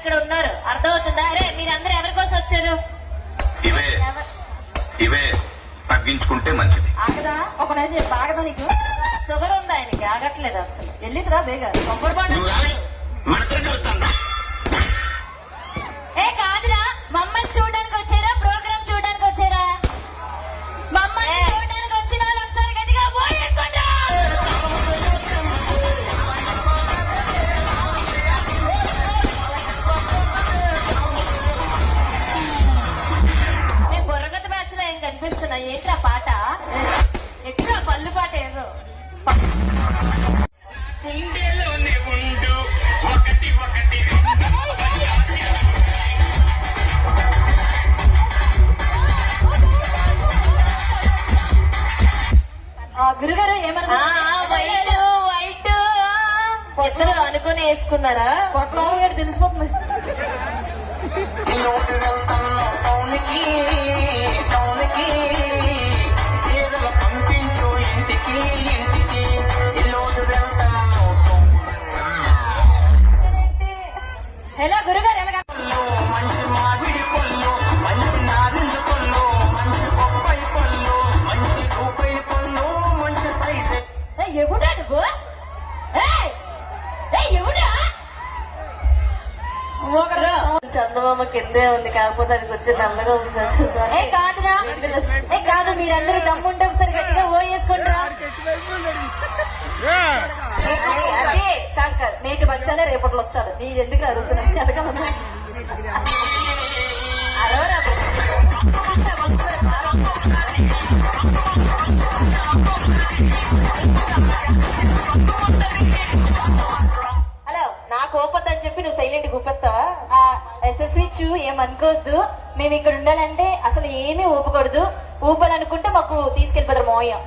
ఇక్కడ ఉన్నారు, అర్థమవుతుందా? అరే మీరందరూ ఎవరి కోసం వచ్చారు? ఇవే తగ్గించుకుంటే మంచిది. ఆగదా ఒక నిమిషం, ఆగదా? నీకు షుగర్ ఉందా? ఆయనకి ఆగట్లేదు అసలు. వెళ్ళిసిరా బేగా. కొబ్బరి బండ ఏ కాదురా, మమ్మల్ని చూడడానికి వచ్చారా? ప్రోగ్రామ్ చూడడానికి వచ్చారా? మమ్మల్ని చూడడానికి వచ్చిన వాళ్ళు ఒకసారి గట్టిగా పోయేసుకుంటా. నేను బుర్రగత బ్యాచ్ లో ఏం కనిపిస్తున్నా? ఏంట్రా పాట? ఎక్కడ పళ్ళు పాట ఏదో. గురుగారు ఏమన్నా వైట్ ఇద్దరు అనుకుని వేసుకున్నారా? పొట్ల తెలిసిపోతుంది. హలో గురుగారు ఎలాగ? మంచి మామిడి పళ్ళు, మంచి నారింజ పళ్ళు, మంచి బొప్పాయి పళ్ళు, మంచి రూపాయి పళ్ళు, మంచి సైజు. ఎవడా నువ్వు? ఎవడా? చందమామ కిందే ఉంది, కాకపోతే అది కొంచెం నల్లగా ఉంది. కాదురా, కాదు. మీరందరూ దమ్ముంటే ఒకసారి గట్టిగా ఓ వేసుకుంటారా? అదే కాక నేటి వచ్చాలే రేపట్లో వచ్చాడు. నీ ఎందుకు అడుగుతున్నా? ఎదగలన్నా అరవరా. హలో, నా కోపద్దని చెప్పి నువ్వు సైలెంట్ గుప్పెత్తావా? ఎస్ఎస్వి చూ ఏమనుకోవద్దు. మేము ఇక్కడ ఉండాలంటే అసలు ఏమీ ఊపకూడదు. ఊపాలనుకుంటే మాకు తీసుకెళ్ళిపోతారు మోయం.